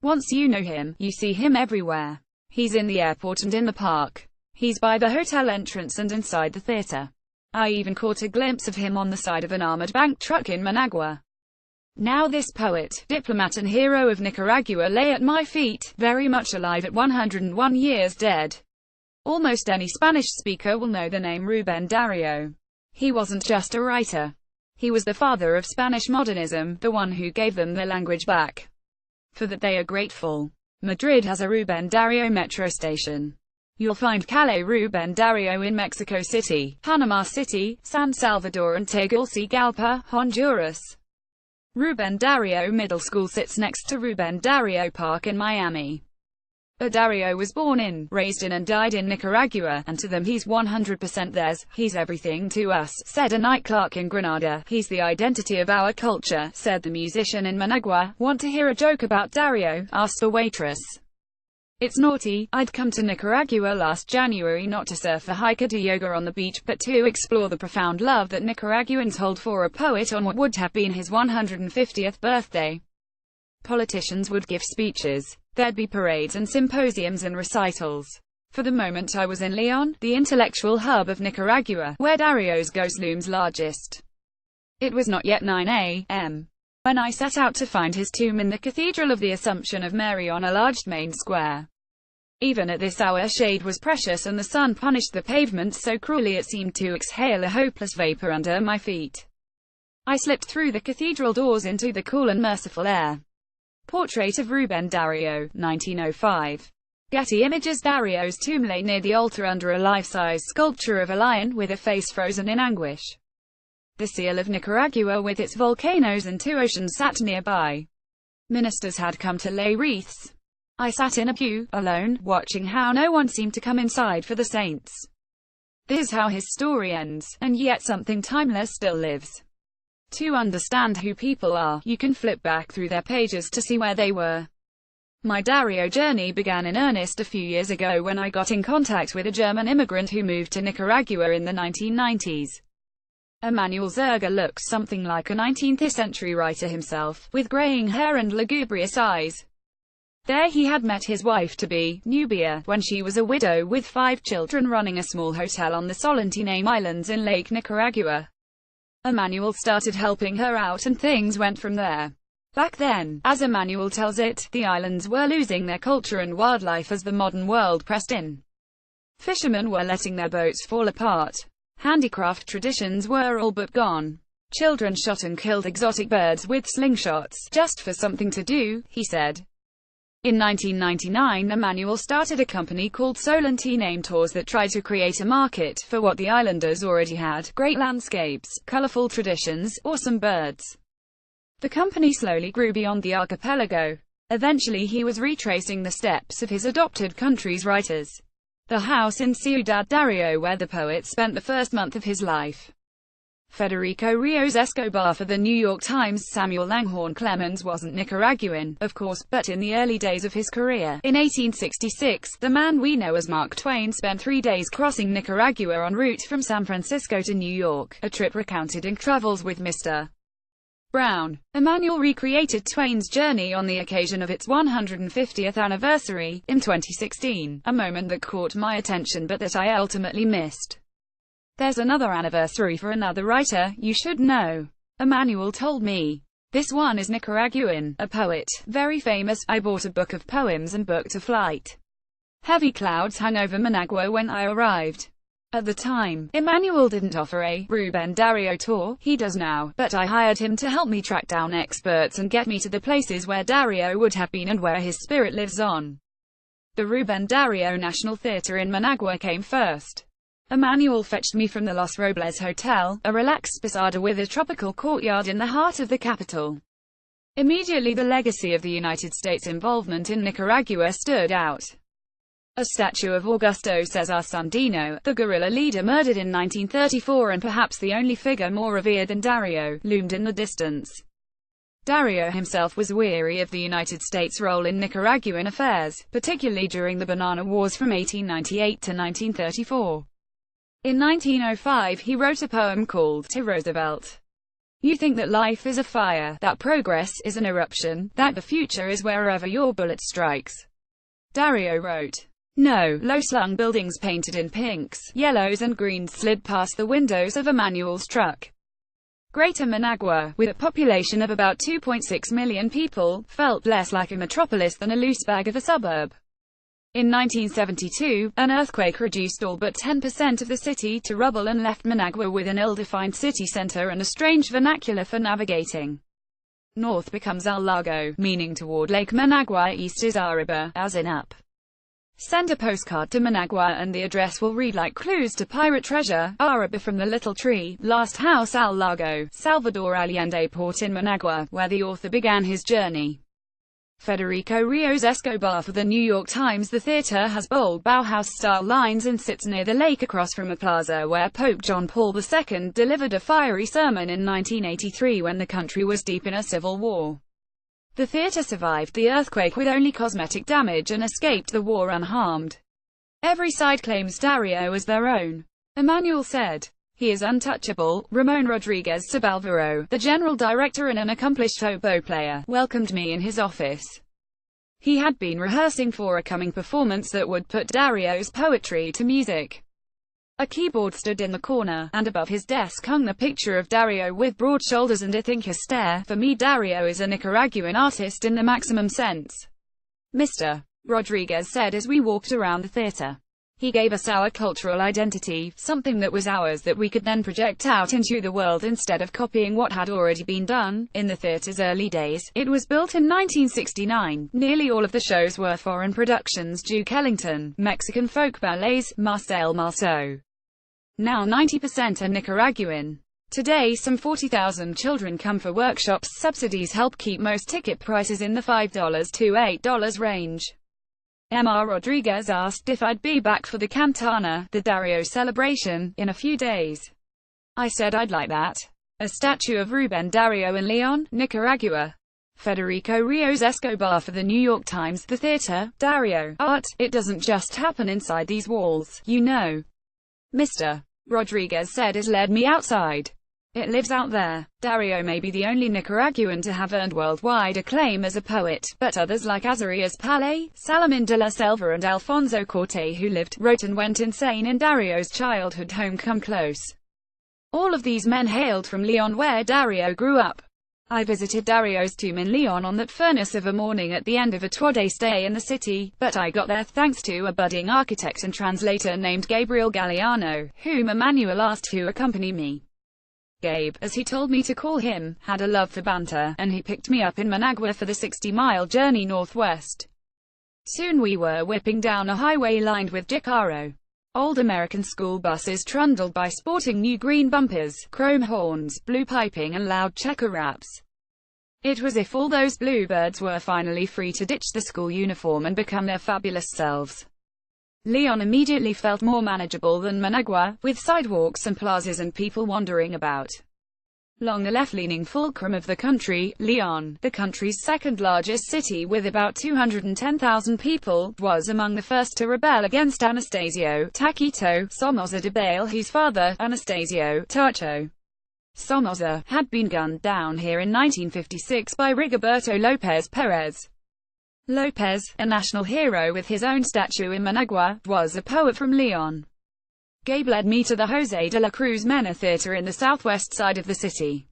Once you know him, you see him everywhere. He's in the airport and in the park. He's by the hotel entrance and inside the theater. I even caught a glimpse of him on the side of an armored bank truck in Managua. Now this poet, diplomat and hero of Nicaragua lay at my feet, very much alive at 101 years dead. Almost any Spanish speaker will know the name Rubén Dario. He wasn't just a writer. He was the father of Spanish modernism, the one who gave them their language back. For that they are grateful. Madrid has a Rubén Dario metro station. You'll find Calle Rubén Dario in Mexico City, Panama City, San Salvador and Tegucigalpa, Honduras. Rubén Dario Middle School sits next to Rubén Dario Park in Miami. But Dario was born in, raised in and died in Nicaragua, and to them he's 100% theirs. He's everything to us, said a night clerk in Granada. He's the identity of our culture, said the musician in Managua. Want to hear a joke about Dario? Asked the waitress. It's naughty. I'd come to Nicaragua last January not to surf or hike or do yoga on the beach, but to explore the profound love that Nicaraguans hold for a poet on what would have been his 150th birthday. Politicians would give speeches. There'd be parades and symposiums and recitals. For the moment I was in Leon, the intellectual hub of Nicaragua, where Dario's ghost looms largest. It was not yet 9 a.m. when I set out to find his tomb in the Cathedral of the Assumption of Mary on a large main square. Even at this hour shade was precious and the sun punished the pavement so cruelly it seemed to exhale a hopeless vapor under my feet. I slipped through the cathedral doors into the cool and merciful air. Portrait of Rubén Dario, 1905. Getty Images. Dario's tomb lay near the altar under a life-size sculpture of a lion with a face frozen in anguish. The seal of Nicaragua with its volcanoes and two oceans sat nearby. Ministers had come to lay wreaths. I sat in a pew, alone, watching how no one seemed to come inside for the saints. This is how his story ends, and yet something timeless still lives. To understand who people are, you can flip back through their pages to see where they were. My Dario journey began in earnest a few years ago when I got in contact with a German immigrant who moved to Nicaragua in the 1990s. Emmanuel Zerga looks something like a 19th-century writer himself, with graying hair and lugubrious eyes. There he had met his wife-to-be, Nubia, when she was a widow with 5 children running a small hotel on the Solentine Islands in Lake Nicaragua. Emmanuel started helping her out and things went from there. Back then, as Emmanuel tells it, the islands were losing their culture and wildlife as the modern world pressed in. Fishermen were letting their boats fall apart. Handicraft traditions were all but gone. Children shot and killed exotic birds with slingshots, just for something to do, he said. In 1999, Emmanuel started a company called Solentine Tours that tried to create a market for what the islanders already had: great landscapes, colorful traditions, awesome birds. The company slowly grew beyond the archipelago. Eventually he was retracing the steps of his adopted country's writers. The house in Ciudad Dario where the poet spent the first month of his life. Federico Rios Escobar for the New York Times. Samuel Langhorne Clemens wasn't Nicaraguan, of course, but in the early days of his career, in 1866, the man we know as Mark Twain spent 3 days crossing Nicaragua en route from San Francisco to New York, a trip recounted in Travels with Mr. Brown. Emmanuel recreated Twain's journey on the occasion of its 150th anniversary, in 2016, a moment that caught my attention but that I ultimately missed. There's another anniversary for another writer, you should know. Emmanuel told me. This one is Nicaraguan, a poet, very famous. I bought a book of poems and booked a flight. Heavy clouds hung over Managua when I arrived. At the time, Emmanuel didn't offer a Rubén Dario tour, he does now, but I hired him to help me track down experts and get me to the places where Dario would have been and where his spirit lives on. The Rubén Dario National Theatre in Managua came first. Emmanuel fetched me from the Los Robles Hotel, a relaxed posada with a tropical courtyard in the heart of the capital. Immediately the legacy of the United States' involvement in Nicaragua stood out. A statue of Augusto Cesar Sandino, the guerrilla leader murdered in 1934 and perhaps the only figure more revered than Dario, loomed in the distance. Dario himself was weary of the United States' role in Nicaraguan affairs, particularly during the Banana Wars from 1898 to 1934. In 1905 he wrote a poem called To Roosevelt. You think that life is a fire, that progress is an eruption, that the future is wherever your bullet strikes. Dario wrote. No, low-slung buildings painted in pinks, yellows and greens slid past the windows of Emmanuel's truck. Greater Managua, with a population of about 2.6 million people, felt less like a metropolis than a loose bag of a suburb. In 1972, an earthquake reduced all but 10% of the city to rubble and left Managua with an ill-defined city center and a strange vernacular for navigating. North becomes Al Lago, meaning toward Lake Managua. East is Arriba, as in up. Send a postcard to Managua and the address will read like clues to pirate treasure. Arriba from the little tree, last house Al Lago, Salvador Allende port in Managua, where the author began his journey. Federico Rios Escobar for the New York Times. The theater has bold Bauhaus-style lines and sits near the lake across from a plaza where Pope John Paul II delivered a fiery sermon in 1983 when the country was deep in a civil war. The theater survived the earthquake with only cosmetic damage and escaped the war unharmed. Every side claims Dario as their own. Emmanuel said. He is untouchable. Ramon Rodriguez Sabalvero, the general director and an accomplished oboe player, welcomed me in his office. He had been rehearsing for a coming performance that would put Dario's poetry to music. A keyboard stood in the corner, and above his desk hung the picture of Dario with broad shoulders and a thinker stare. For me, Dario is a Nicaraguan artist in the maximum sense. Mr. Rodriguez said as we walked around the theater. He gave us our cultural identity, something that was ours that we could then project out into the world instead of copying what had already been done. In the theater's early days, it was built in 1969. Nearly all of the shows were foreign productions: Duke Ellington, Mexican folk ballets, Marcel Marceau. Now 90% are Nicaraguan. Today some 40,000 children come for workshops. Subsidies help keep most ticket prices in the $5 to $8 range. Mr. Rodriguez asked if I'd be back for the Cantana, the Dario celebration, in a few days. I said I'd like that. A statue of Rubén Dario in Leon, Nicaragua. Federico Rios Escobar for the New York Times. The theater, Dario, art, it doesn't just happen inside these walls, you know. Mr. Rodriguez said has led me outside. It lives out there. Dario may be the only Nicaraguan to have earned worldwide acclaim as a poet, but others like Azarias Palé, Salamín de la Selva and Alfonso Corte, who lived, wrote and went insane in Dario's childhood home, come close. All of these men hailed from Leon, where Dario grew up. I visited Dario's tomb in Leon on that furnace of a morning at the end of a 2-day stay in the city, but I got there thanks to a budding architect and translator named Gabriel Galeano, whom Emmanuel asked to accompany me. Gabe, as he told me to call him, had a love for banter, and he picked me up in Managua for the 60-mile journey northwest. Soon we were whipping down a highway lined with Jicaro. Old American school buses trundled by sporting new green bumpers, chrome horns, blue piping and loud checker raps. It was as if all those bluebirds were finally free to ditch the school uniform and become their fabulous selves. Leon immediately felt more manageable than Managua, with sidewalks and plazas and people wandering about. Along the left-leaning fulcrum of the country, Leon, the country's second-largest city with about 210,000 people, was among the first to rebel against Anastasio Taquito Somoza Debayle, whose father, Anastasio Tacho Somoza, had been gunned down here in 1956 by Rigoberto López Pérez. López, a national hero with his own statue in Managua, was a poet from Leon. Gabe led me to the José de la Cruz Mena Theater in the southwest side of the city.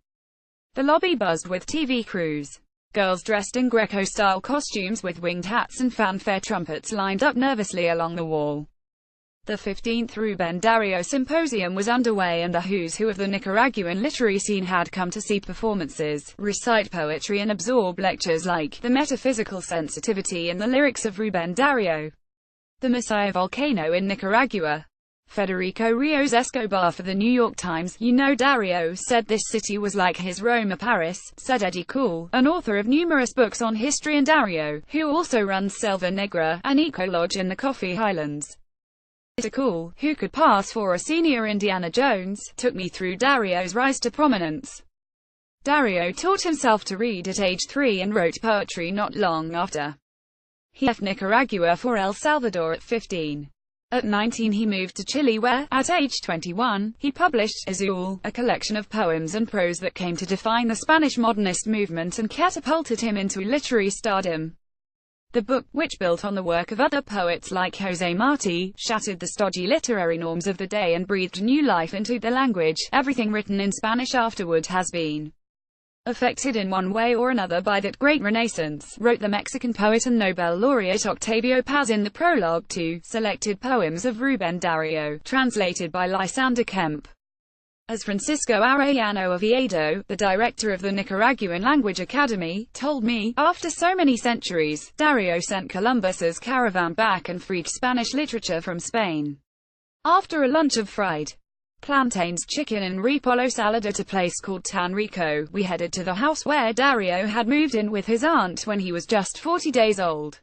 The lobby buzzed with TV crews. Girls dressed in Greco-style costumes with winged hats and fanfare trumpets lined up nervously along the wall. The 15th Rubén Dario Symposium was underway and the who's who of the Nicaraguan literary scene had come to see performances, recite poetry and absorb lectures like The Metaphysical Sensitivity and the Lyrics of Rubén Dario. The Messiah Volcano in Nicaragua. Federico Rios Escobar for the New York Times. You know, Dario said this city was like his Rome or Paris, said Eddie Cool, an author of numerous books on history, and Dario, who also runs Selva Negra, an eco-lodge in the Coffee Highlands. Cool, who could pass for a senior Indiana Jones, took me through Dario's rise to prominence. Dario taught himself to read at age 3 and wrote poetry not long after. He left Nicaragua for El Salvador at 15. At 19 he moved to Chile where, at age 21, he published Azul, a collection of poems and prose that came to define the Spanish modernist movement and catapulted him into literary stardom. The book, which built on the work of other poets like José Martí, shattered the stodgy literary norms of the day and breathed new life into the language. Everything written in Spanish afterward has been affected in one way or another by that great Renaissance, wrote the Mexican poet and Nobel laureate Octavio Paz in the prologue to Selected Poems of Rubén Dario, translated by Lysander Kemp. As Francisco Arellano Oviedo, the director of the Nicaraguan Language Academy, told me, after so many centuries, Dario sent Columbus's caravan back and freed Spanish literature from Spain. After a lunch of fried plantains, chicken and repollo salad at a place called Tan Rico, we headed to the house where Dario had moved in with his aunt when he was just 40 days old.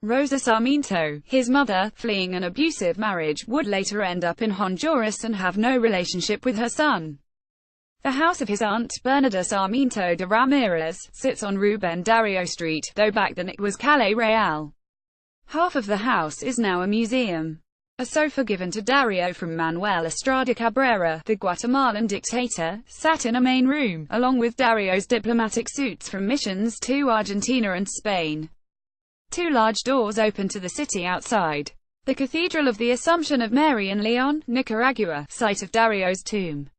Rosa Sarmiento, his mother, fleeing an abusive marriage, would later end up in Honduras and have no relationship with her son. The house of his aunt, Bernarda Sarmiento de Ramirez, sits on Rubén Dario Street, though back then it was Calle Real. Half of the house is now a museum. A sofa given to Dario from Manuel Estrada Cabrera, the Guatemalan dictator, sat in a main room, along with Dario's diplomatic suits from missions to Argentina and Spain. Two large doors open to the city outside. The Cathedral of the Assumption of Mary in Leon, Nicaragua, site of Dario's tomb.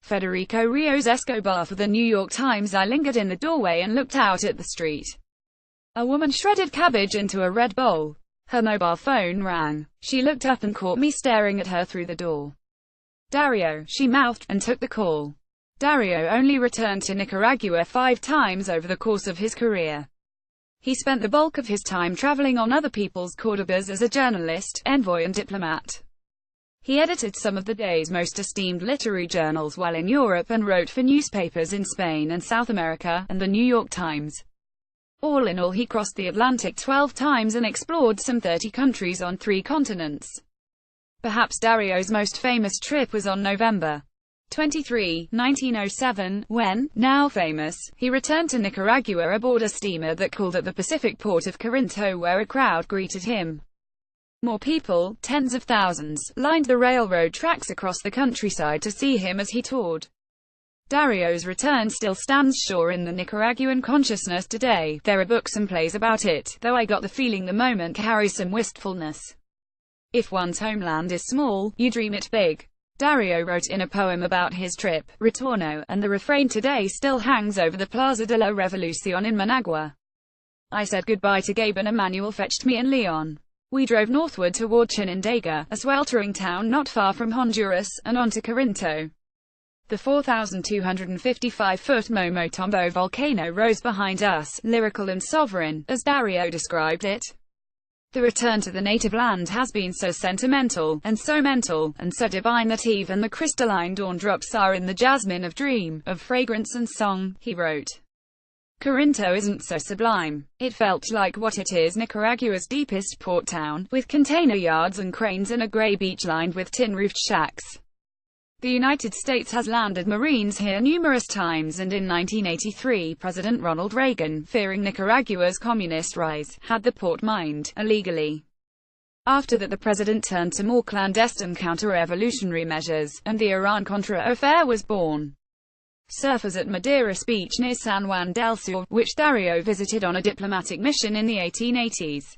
Federico Rios Escobar for the New York Times. I lingered in the doorway and looked out at the street. A woman shredded cabbage into a red bowl. Her mobile phone rang. She looked up and caught me staring at her through the door. Dario, she mouthed, and took the call. Dario only returned to Nicaragua 5 times over the course of his career. He spent the bulk of his time traveling on other people's Cordobas as a journalist, envoy and diplomat. He edited some of the day's most esteemed literary journals while in Europe and wrote for newspapers in Spain and South America, and the New York Times. All in all, he crossed the Atlantic 12 times and explored some 30 countries on 3 continents. Perhaps Dario's most famous trip was on November 23, 1907, when, now famous, he returned to Nicaragua aboard a steamer that called at the Pacific port of Corinto where a crowd greeted him. More people, tens of thousands, lined the railroad tracks across the countryside to see him as he toured. Dario's return still stands sure in the Nicaraguan consciousness today. There are books and plays about it, though I got the feeling the moment carries some wistfulness. If one's homeland is small, you dream it big. Dario wrote in a poem about his trip, Retorno, and the refrain today still hangs over the Plaza de la Revolucion in Managua. I said goodbye to Gabe and Emmanuel fetched me in Leon. We drove northward toward Chinandega, a sweltering town not far from Honduras, and on to Corinto. The 4,255-foot Momotombo volcano rose behind us, lyrical and sovereign, as Dario described it. The return to the native land has been so sentimental, and so mental, and so divine that even the crystalline dawn drops are in the jasmine of dream, of fragrance and song, he wrote. Corinto isn't so sublime. It felt like what it is, Nicaragua's deepest port town, with container yards and cranes and a grey beach lined with tin-roofed shacks. The United States has landed Marines here numerous times, and in 1983 President Ronald Reagan, fearing Nicaragua's communist rise, had the port mined, illegally. After that the president turned to more clandestine counter-revolutionary measures, and the Iran-Contra affair was born. Surfers at Madeira's beach near San Juan del Sur, which Dario visited on a diplomatic mission in the 1880s.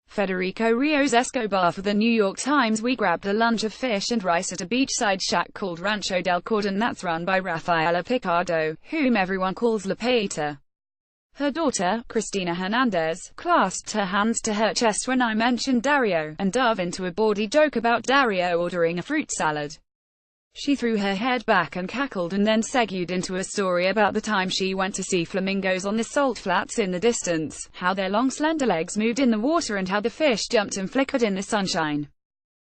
Federico Rios Escobar for the New York Times. We grabbed a lunch of fish and rice at a beachside shack called Rancho del Cordon that's run by Rafaela Picardo, whom everyone calls La Paita. Her daughter, Cristina Hernandez, clasped her hands to her chest when I mentioned Dario, and dove into a bawdy joke about Dario ordering a fruit salad. She threw her head back and cackled, and then segued into a story about the time she went to see flamingos on the salt flats in the distance, how their long slender legs moved in the water and how the fish jumped and flickered in the sunshine.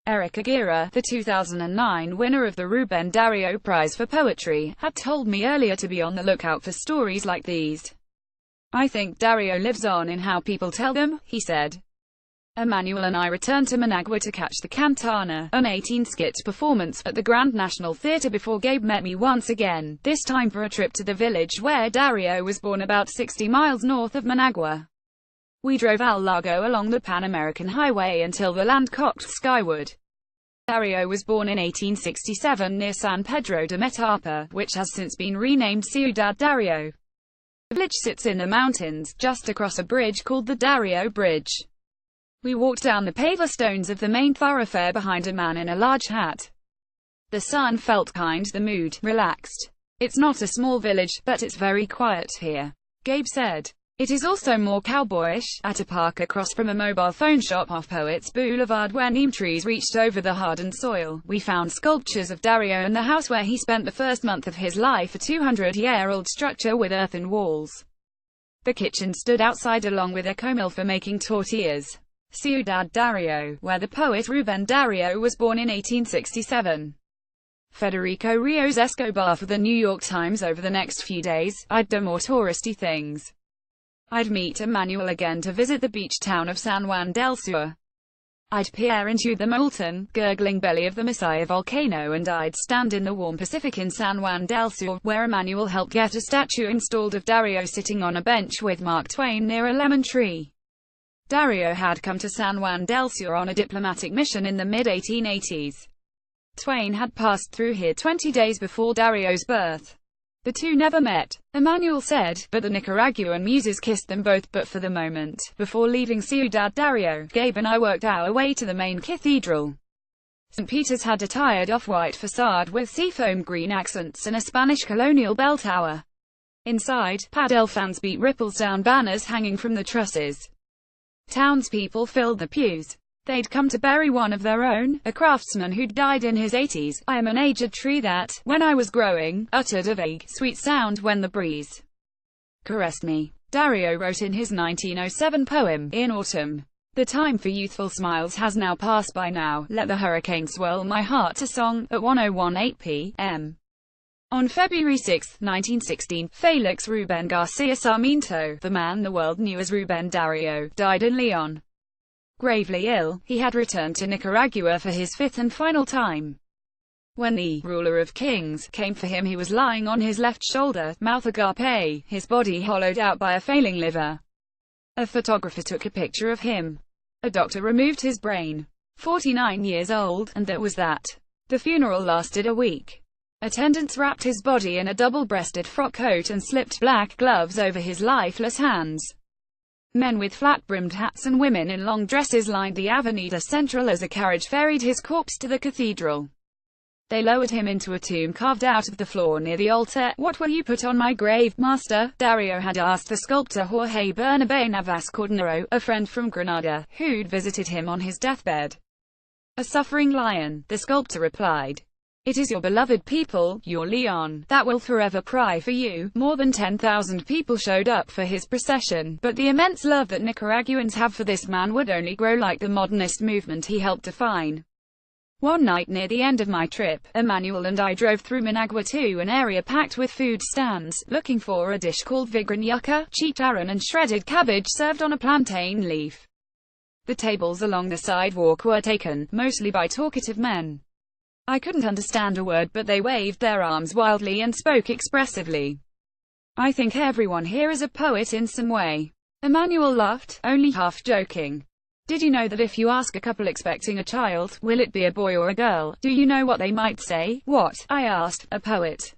Eric Aguirre, the 2009 winner of the Rubén Dario Prize for Poetry, had told me earlier to be on the lookout for stories like these. I think Dario lives on in how people tell them, he said. Emmanuel and I returned to Managua to catch the Cantana, an 18-skit performance, at the Grand National Theatre before Gabe met me once again, this time for a trip to the village where Dario was born about 60 miles north of Managua. We drove Al Largo along the Pan American Highway until the land cocked skyward. Dario was born in 1867 near San Pedro de Metapa, which has since been renamed Ciudad Dario. The village sits in the mountains, just across a bridge called the Dario Bridge. We walked down the paver stones of the main thoroughfare behind a man in a large hat. The sun felt kind, the mood relaxed. It's not a small village, but it's very quiet here, Gabe said. It is also more cowboyish. At a park across from a mobile phone shop off Poets Boulevard where neem trees reached over the hardened soil, we found sculptures of Dario and the house where he spent the first month of his life, a 200-year-old structure with earthen walls. The kitchen stood outside along with a comill for making tortillas. Ciudad Dario, where the poet Rubén Dario was born in 1867. Federico Rios Escobar for the New York Times. Over the next few days, I'd do more touristy things. I'd meet Emmanuel again to visit the beach town of San Juan del Sur. I'd peer into the molten, gurgling belly of the Masaya volcano, and I'd stand in the warm Pacific in San Juan del Sur, where Emmanuel helped get a statue installed of Dario sitting on a bench with Mark Twain near a lemon tree. Dario had come to San Juan del Sur on a diplomatic mission in the mid-1880s. Twain had passed through here 20 days before Dario's birth. The two never met, Emmanuel said, but the Nicaraguan muses kissed them both. But for the moment, before leaving Ciudad Dario, Gabe and I worked our way to the main cathedral. St. Peter's had a tired off-white facade with seafoam green accents and a Spanish colonial bell tower. Inside, padel fans beat ripples down banners hanging from the trusses. Townspeople filled the pews. They'd come to bury one of their own, a craftsman who'd died in his 80s. I am an aged tree that, when I was growing, uttered a vague, sweet sound when the breeze caressed me, Dario wrote in his 1907 poem, In Autumn. The time for youthful smiles has now passed by now, let the hurricane swirl my heart to song, at 10:18 p.m. On February 6, 1916, Felix Ruben Garcia Sarmiento, the man the world knew as Rubén Dario, died in Leon. Gravely ill, he had returned to Nicaragua for his fifth and final time. When the ruler of kings came for him, he was lying on his left shoulder, mouth agape, his body hollowed out by a failing liver. A photographer took a picture of him. A doctor removed his brain. 49 years old, and that was that. The funeral lasted a week. Attendants wrapped his body in a double-breasted frock coat and slipped black gloves over his lifeless hands. Men with flat-brimmed hats and women in long dresses lined the Avenida Central as a carriage ferried his corpse to the cathedral. They lowered him into a tomb carved out of the floor near the altar. What will you put on my grave, master? Dario had asked the sculptor Jorge Bernabe Navas Cordonero, a friend from Granada, who'd visited him on his deathbed. A suffering lion, the sculptor replied. It is your beloved people, your Leon, that will forever cry for you. More than 10,000 people showed up for his procession, but the immense love that Nicaraguans have for this man would only grow like the modernist movement he helped define. One night near the end of my trip, Emmanuel and I drove through Managua to an area packed with food stands, looking for a dish called vigran yuca, chicharron and shredded cabbage served on a plantain leaf. The tables along the sidewalk were taken, mostly by talkative men. I couldn't understand a word, but they waved their arms wildly and spoke expressively. I think everyone here is a poet in some way. Emmanuel laughed, only half joking. Did you know that if you ask a couple expecting a child, will it be a boy or a girl, do you know what they might say? What? I asked. A poet.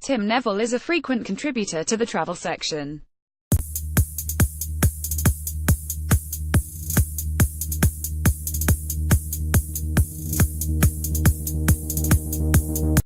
Tim Neville is a frequent contributor to the travel section.